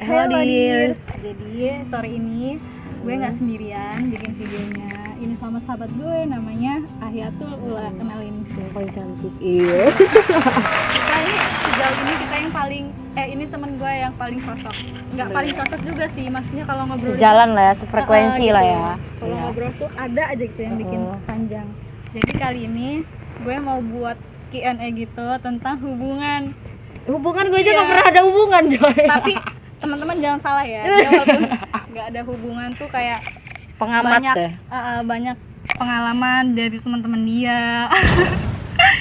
Hello dears. Jadi sore ini gue nggak sendirian bikin videonya. Ini sama sahabat gue namanya Ahyatul Ula, kenalin. Yang paling cantik. Iya. Kita ini sejauh ini kita yang paling ini temen gue yang paling cocok. Nggak paling cocok juga sih, maksudnya kalau ngobrol Sejalan lah ya, sefrekuensi gitu. lah ya. Kalau ngobrol tuh ada aja gitu yang bikin panjang. Jadi kali ini gue mau buat Q&A gitu tentang hubungan. Hubungan gue aja nggak pernah ada hubungan, Joy. Tapi teman-teman jangan salah ya, dia walaupun nggak ada hubungan tuh kayak pengamat banyak deh. Banyak pengalaman dari teman-teman dia.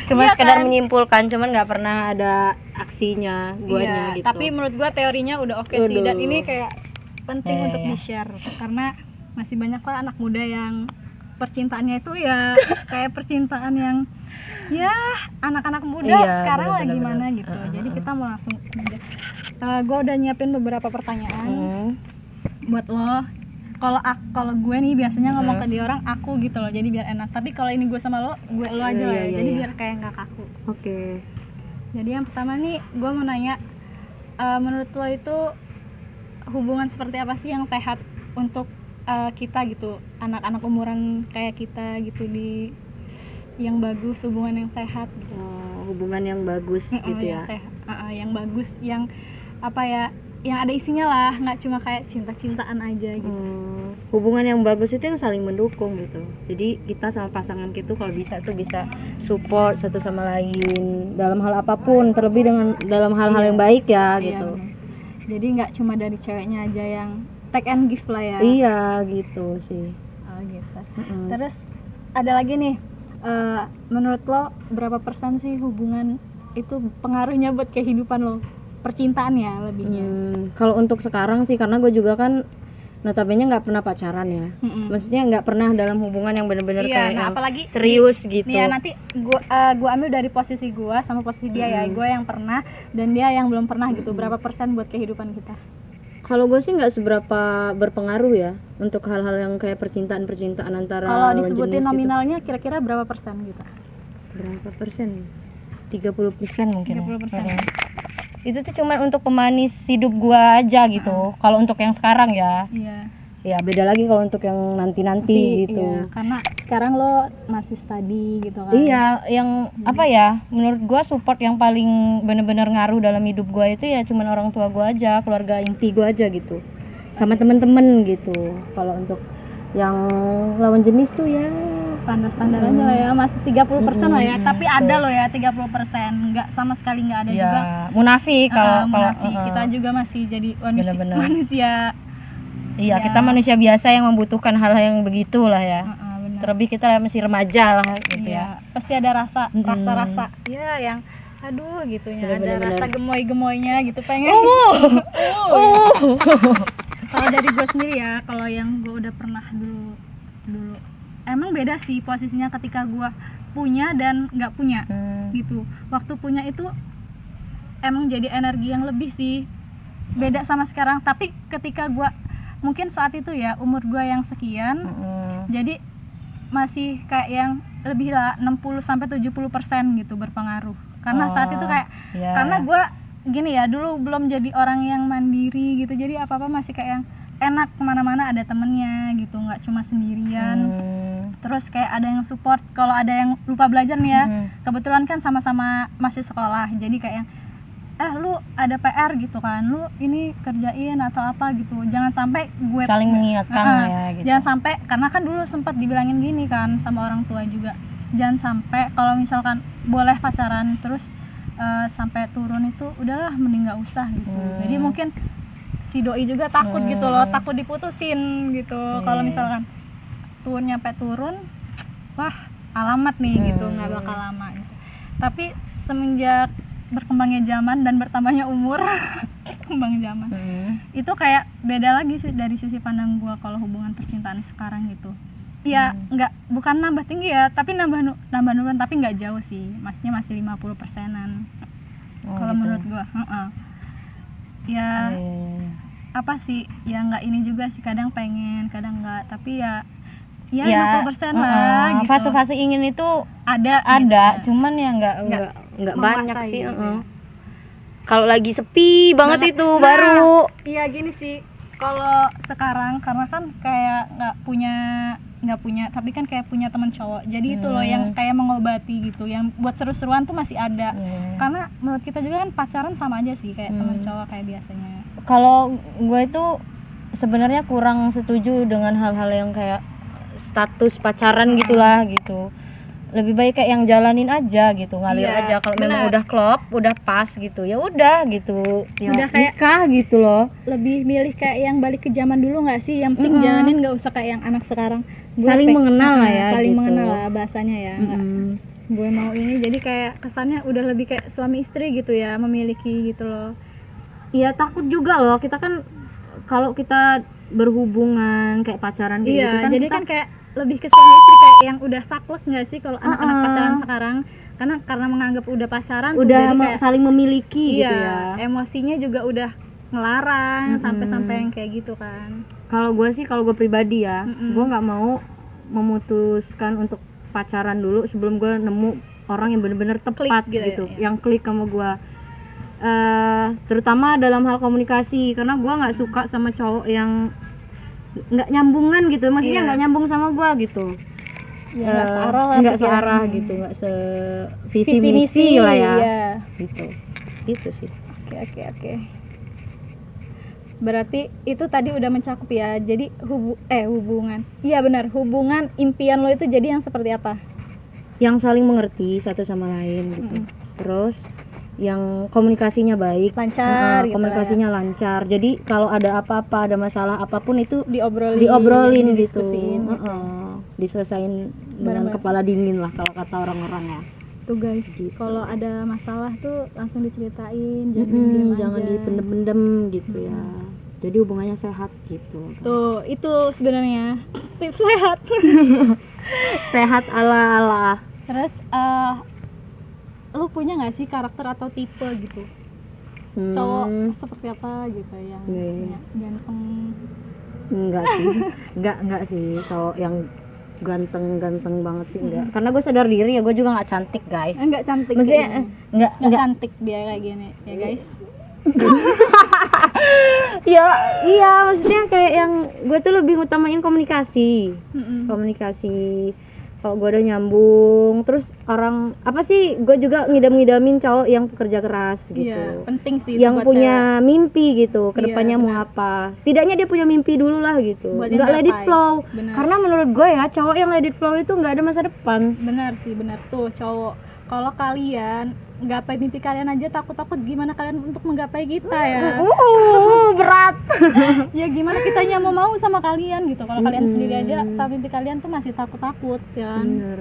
Cuma Iya sekedar kan? menyimpulkan, cuman nggak pernah ada aksinya guanya Iya, gitu. tapi menurut gua teorinya udah oke sih, dan Aduh. ini kayak penting Iya, untuk iya. di-share karena masih banyak lah anak muda yang percintaannya itu ya kayak percintaan yang ya anak-anak muda Iya, sekarang lah bener-bener. gimana gitu. Jadi kita mau langsung aja. Gue udah nyiapin beberapa pertanyaan buat lo. Kalau gue nih biasanya ngomong ke dia orang aku gitu loh, jadi biar enak. Tapi kalau ini gue sama lo aja Iya, lah ya. iya, Jadi iya. biar kayak nggak kaku. Oke. Jadi yang pertama nih gue mau nanya, menurut lo itu hubungan seperti apa sih yang sehat untuk kita gitu, anak-anak umuran kayak kita gitu, di yang bagus, hubungan yang sehat gitu. Hubungan yang bagus gitu yang ya. sehat, yang bagus, yang apa ya, yang ada isinya lah, nggak cuma kayak cinta-cintaan aja gitu. Hubungan yang bagus itu yang saling mendukung gitu. Jadi kita sama pasangan kita kalau bisa tuh bisa support satu sama lain dalam hal apapun, terlebih dengan dalam hal-hal yang baik ya gitu. Iya, jadi nggak cuma dari ceweknya aja yang take and give lah ya. Iya gitu sih. Oh gitu. Terus ada lagi nih, menurut lo berapa persen sih hubungan itu pengaruhnya buat kehidupan lo, percintaan ya lebihnya? Kalau untuk sekarang sih, karena gue juga kan notabene nggak pernah pacaran ya. Maksudnya nggak pernah dalam hubungan yang benar-benar Iya, kayak nah yang apalagi serius gitu. nih ya, nanti gua ambil dari posisi gua sama posisi dia ya. Gua yang pernah dan dia yang belum pernah gitu. Berapa persen buat kehidupan kita? Kalau gue sih nggak seberapa berpengaruh ya untuk hal-hal yang kayak percintaan antara Kalau lawan disebutin jenis nominalnya kira-kira berapa persen gitu? gitu. Berapa persen? 30% mungkin. 30%. Itu tuh cuman untuk pemanis hidup gua aja gitu. Kalau untuk yang sekarang ya, Iya. ya beda lagi kalau untuk yang nanti gitu. Iya, karena sekarang lo masih study gitu kan. Iya, yang apa ya? Menurut gua support yang paling benar-benar ngaruh dalam hidup gua itu ya cuman orang tua gua aja, keluarga inti gua aja gitu. Sama temen-temen gitu. Kalau untuk yang lawan jenis tuh ya Standar-standar aja lah ya, masih 30% lah ya. Tapi ada loh ya 30%, nggak sama sekali nggak ada ya juga. munafik kalau Munafik. Kita juga masih jadi Bener-bener. manusia. iya, Ya. kita manusia biasa yang membutuhkan hal yang begitulah ya. Benar. Terlebih kita masih remaja lah gitu ya. Iya, pasti ada rasa-rasa ya yang aduh gitu ya, ada Bener-bener. rasa gemoy-gemoynya gitu, pengen. Kalau dari gue sendiri ya, kalau yang gue udah pernah dulu emang beda sih posisinya ketika gue punya dan nggak punya gitu. Waktu punya itu emang jadi energi yang lebih sih, beda sama sekarang. Tapi ketika gue mungkin saat itu ya umur gue yang sekian, jadi masih kayak yang lebih lah 60-70% gitu berpengaruh. Karena saat itu kayak karena gue gini ya, dulu belum jadi orang yang mandiri gitu, jadi apa-apa masih kayak yang enak, kemana-mana ada temennya gitu, nggak cuma sendirian. Terus kayak ada yang support kalau ada yang lupa belajar nih ya, kebetulan kan sama-sama masih sekolah, jadi kayak yang lu ada PR gitu kan, lu ini kerjain atau apa gitu, jangan sampai gue Saling mengingatkan ya gitu. jangan sampai, karena kan dulu sempat dibilangin gini kan sama orang tua juga, jangan sampai kalau misalkan boleh pacaran terus sampai turun itu udahlah mending nggak usah gitu. Jadi mungkin si doi juga takut gitu loh, takut diputusin gitu. Kalau misalkan nyampe turun, wah alamat nih gitu, nggak bakal lama gitu. Tapi semenjak berkembangnya zaman dan bertambahnya umur, kembang zaman, itu kayak beda lagi sih dari sisi pandang gua kalau hubungan percintaan sekarang gitu. Ya bukan nambah tinggi ya, tapi nambah nurun, tapi nggak jauh sih, maksudnya masih 50%-an. Kalau gitu. menurut gua ya apa sih ya, nggak ini juga sih, kadang pengen kadang nggak, tapi ya 50% lah gitu. Fase-fase ingin itu ada ada, cuman ya nggak banyak menguasai sih. gitu ya. Kalau lagi sepi banget itu Nah, baru. iya gini sih, kalau sekarang karena kan kayak nggak punya tapi kan kayak punya teman cowok, jadi itu loh yang kayak mengobati gitu, yang buat seru-seruan tuh masih ada. Karena menurut kita juga kan pacaran sama aja sih kayak teman cowok kayak biasanya. Kalau gue itu sebenarnya kurang setuju dengan hal-hal yang kayak status pacaran gitulah gitu. Lebih baik kayak yang jalanin aja gitu, ngalir Iya, aja. Kalau memang benar. udah klop, udah pas gitu, ya udah gitu, ya Udah kayak- nikah gitu loh. Lebih milih kayak yang balik ke zaman dulu nggak sih, yang penting jalanin, nggak usah kayak yang anak sekarang. Saling mengenal lah ya, saling gitu. mengenal lah bahasanya ya. Nggak, gue mau ini jadi kayak kesannya udah lebih kayak suami istri gitu ya, memiliki gitu loh. Iya, takut juga loh, kita kan kalau kita berhubungan kayak pacaran kayak gitu Iya, kan jadi kita kan kayak lebih ke suami istri kayak yang udah saklek nggak sih kalau anak-anak pacaran sekarang, karena menganggap udah pacaran tuh, udah jadi kayak saling memiliki iya, gitu ya. emosinya juga udah ngelarang sampai-sampai yang kayak gitu kan. Kalau gue sih, kalau gue pribadi ya, gue nggak mau memutuskan untuk pacaran dulu sebelum gue nemu orang yang benar-benar tepat Klik gitu, gitu ya. yang klik sama gue. Terutama dalam hal komunikasi, karena gue nggak suka sama cowok yang nggak nyambungan gitu, maksudnya Iya. nggak nyambung sama gue gitu. Ya, nggak searah lah Nggak pikiran. searah gitu, nggak visi Visi misi misi lah ya, iya. gitu sih. Oke. Berarti itu tadi udah mencakup ya. Jadi hubungan. Iya benar, hubungan impian lo itu jadi yang seperti apa? Yang saling mengerti satu sama lain gitu. Terus yang komunikasinya baik, Lancar gitu komunikasinya lancar. Jadi kalau ada apa-apa, ada masalah apapun itu Diobrolin, gitu. didiskusiin gitu. Diselesain dengan Bareng-bareng. kepala dingin lah kalau kata orang-orang ya. Tuh guys, kalau ada masalah tuh langsung diceritain, Jangan dipendem-pendem gitu ya. Jadi hubungannya sehat gitu. Tuh, itu sebenarnya tips sehat. Sehat ala-ala. Terus lo punya nggak sih karakter atau tipe gitu? Cowok seperti apa gitu yang punya ganteng? Enggak sih. enggak sih kalau yang ganteng banget sih enggak. Karena gue sadar diri ya, gue juga nggak cantik guys. Enggak cantik. Maksudnya nggak cantik dia kayak gini ya guys. Ya iya, maksudnya kayak yang gue tuh lebih ngutamain komunikasi. Komunikasi. Kalau gue udah nyambung, terus orang apa sih, gue juga ngidam-ngidamin cowok yang pekerja keras gitu. Iya, penting sih itu Yang buat punya mimpi gitu, Iya, kedepannya mau benar. apa. Setidaknya dia punya mimpi dulu lah gitu. Buat Nggak yang let it gapai. flow. Benar. Karena menurut gue ya, cowok yang let it flow itu nggak ada masa depan. Benar sih, benar tuh cowok. Kalau kalian nggapai mimpi kalian aja takut-takut, gimana kalian untuk menggapai kita ya? Berat. Ya gimana kitanya mau sama kalian gitu. Kalau kalian sendiri aja sama mimpi kalian tuh masih takut-takut kan. Bener.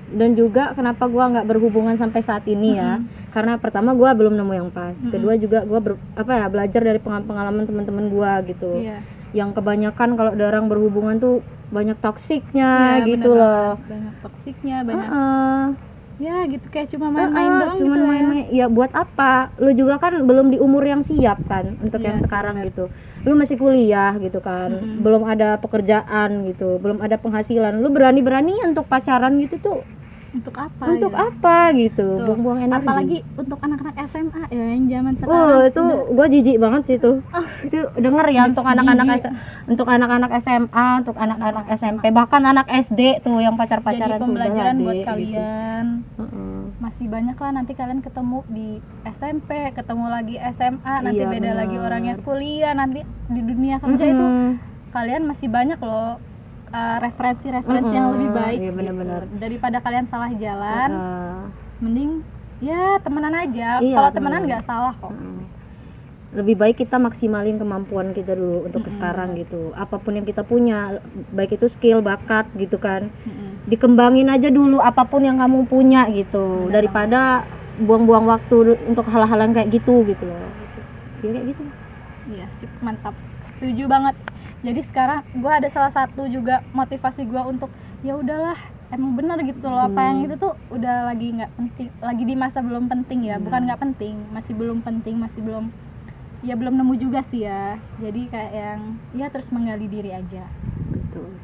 Dan juga kenapa gua nggak berhubungan sampai saat ini ya, karena pertama gua belum nemu yang pas, kedua juga gua belajar dari pengalaman teman-teman gua gitu, Iya. yang kebanyakan kalau ada orang berhubungan tuh banyak toksiknya Iya, gitu bener loh. banget. Banyak toksiknya, banyak ya gitu kayak cuma main-main Heeh, doang cuman gitu ya. main-main. Ya buat apa? Lu juga kan belum di umur yang siap kan untuk Iya yang sih, sekarang bener. gitu. Lu masih kuliah gitu kan, belum ada pekerjaan gitu, belum ada penghasilan. Lu berani-berani untuk pacaran gitu tuh Untuk apa? untuk ya? apa gitu? Tuh. Buang-buang energi. Apalagi untuk anak-anak SMA ya yang zaman sekarang. Itu gue jijik banget sih tuh. Itu denger ya untuk anak-anak untuk anak-anak SMA, untuk anak-anak SMP, bahkan anak SD tuh yang pacar-pacaran Jadi tuh. pembelajaran udahlah, buat Dek, gitu. kalian. Heeh. Masih banyak lah nanti kalian ketemu di SMP, ketemu lagi SMA, nanti Iya, beda benar. lagi orangnya kuliah, nanti di dunia kerja itu kalian masih banyak loh referensi-referensi yang lebih baik Iya, gitu. benar-benar. Daripada kalian salah jalan, mending ya temenan aja. Iya, Kalau temenan temenan. nggak salah kok. Lebih baik kita maksimalin kemampuan kita dulu untuk ke sekarang gitu. Apapun yang kita punya, baik itu skill, bakat gitu kan, dikembangin aja dulu apapun yang kamu punya gitu, daripada buang-buang waktu untuk hal-hal yang kayak gitu loh. Ya, kayak gitu. Iya sih, mantap, setuju banget. Jadi sekarang gue ada salah satu juga motivasi gue untuk ya udahlah, emang benar gitu loh, apa yang itu tuh udah lagi nggak penting, lagi di masa belum penting ya, bukan nggak penting, masih belum penting, masih belum nemu juga sih ya. Jadi kayak yang ya terus menggali diri aja. Betul.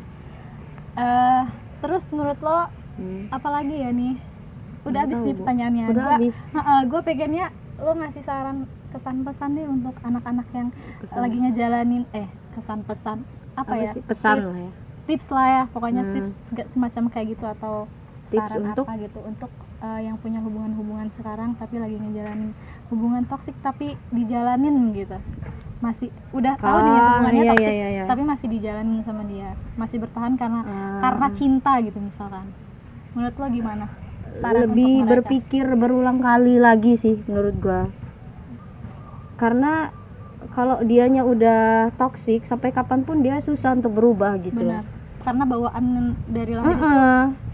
Terus menurut lo apalagi ya nih? Udah habis nih pertanyaannya. Udah habis. Gue pengennya lo ngasih saran kesan pesan deh untuk anak-anak yang Kesan. lagi ngejalanin kesan pesan apa ya, sih? Pesan tips, lah ya. tips lah ya pokoknya, tips semacam kayak gitu, atau Tips saran untuk? apa gitu untuk yang punya hubungan sekarang tapi lagi ngejalanin hubungan toksik tapi dijalanin gitu, masih udah tahu nih hubungannya iya, toksik iya. tapi masih dijalanin sama dia, masih bertahan karena cinta gitu misalkan. Menurut lo gimana saran Lebih untuk mereka? berpikir berulang kali lagi sih menurut gua, karena kalau dianya udah toksik sampai kapanpun dia susah untuk berubah gitu. Benar, karena bawaan dari lahir itu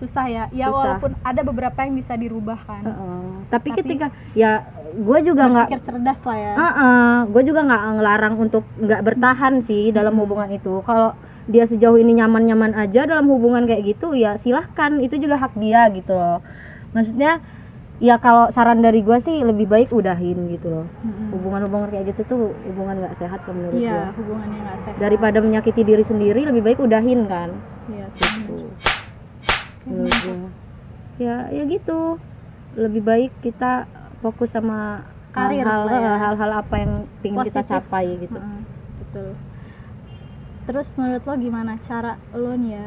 susah ya Susah. walaupun ada beberapa yang bisa dirubah kan. Tapi ketika ya gue juga nggak berpikir cerdas lah ya. Gue juga nggak ngelarang untuk nggak bertahan sih dalam hubungan itu. Kalau dia sejauh ini nyaman-nyaman aja dalam hubungan kayak gitu, ya silahkan, itu juga hak dia gitu loh. Maksudnya ya kalau saran dari gue sih lebih baik udahin gitu loh. Hubungan-hubungan kayak gitu tuh hubungan nggak sehat kalau menurut gue. Iya, hubungannya nggak sehat. Daripada menyakiti diri sendiri, lebih baik udahin kan. Iya, Gitu. Menurut gue. Ya gitu. Lebih baik kita fokus sama Karir lah ya. hal-hal apa yang ingin kita Positif. capai gitu. Betul. Terus menurut lo gimana cara lo nih ya,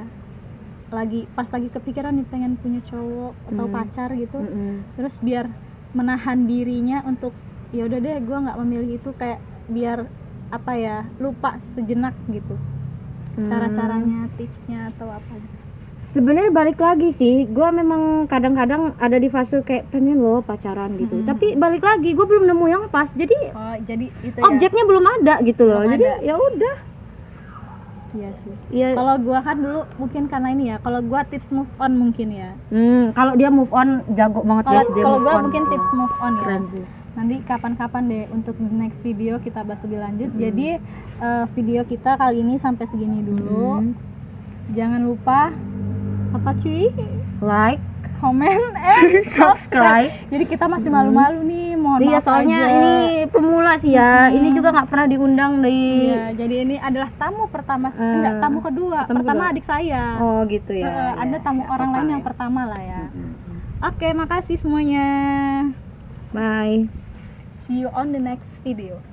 pas lagi kepikiran nih pengen punya cowok atau pacar gitu, terus biar menahan dirinya untuk ya udah deh gue nggak memilih itu, kayak biar apa ya, lupa sejenak gitu. Cara-caranya, tipsnya atau apa gitu. Sebenarnya balik lagi sih, gue memang kadang-kadang ada di fase kayak pengen lo pacaran gitu, tapi balik lagi gue belum nemu yang pas, jadi itu objeknya belum ada gitu loh. Belum Jadi ada. ya udah. Iya sih. Ya, Kalau gua kan dulu mungkin karena ini ya, kalau gua tips move on mungkin ya. kalau dia move on jago banget guys, dia Kalau move gua on. mungkin tips move on ya. Keren sih. Nanti kapan-kapan deh untuk the next video kita bahas lebih lanjut. Jadi video kita kali ini sampai segini dulu. Jangan lupa apa cuy? Like, Comment and subscribe. Jadi kita masih malu-malu nih, mohon iya maaf soalnya aja. ini pemula sih ya. Ini juga nggak pernah diundang dari. Iya, jadi ini adalah tamu pertama, enggak, tamu kedua. Pertama adik saya. Oh gitu ya. Ada tamu orang lain yang pertama lah ya. Oke, makasih semuanya. Bye. See you on the next video.